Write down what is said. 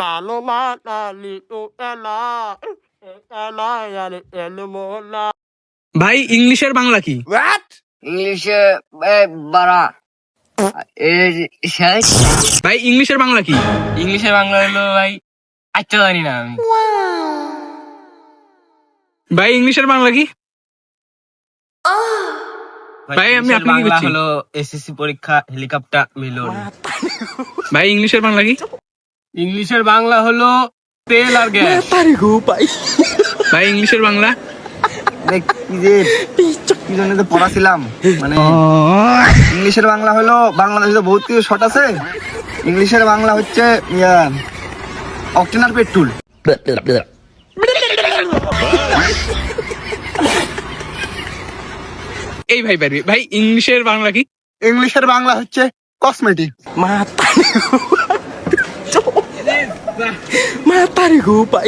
Malo mata lito ela ela yani elmola ভাই ইংলিশের বাংলা কি? What? ইংলিশে বাড়া ভাই ইংলিশের বাংলা কি? ইংলিশে বাংলা হলো ভাই আচ্ছা জানি না আমি। ভাই ইংলিশের বাংলা কি? ভাই আমি ইংলিশের আপনাকে বাংলা বলছি। হলো এসএসসি পরীক্ষা হেলিকপ্টার মিলন। ভাই ইংলিশের বাংলা কি? ইংলিশের বাংলা হলো তেল আর গ্যাস। ভাই ইংলিশের বাংলা? কি জন্য তো পড়াছিলাম মানে ইংলিশের বাংলা হলো বাংলাদেশে বহুত কিছু শর্ট আছে। ইংলিশের বাংলা হচ্ছে অক্টেনার পেট্রোল। এই ভাই পারবি। ভাই ইংলিশের বাংলা কি? ইংলিশের বাংলা হচ্ছে cosmetic. Mata ni ko pa.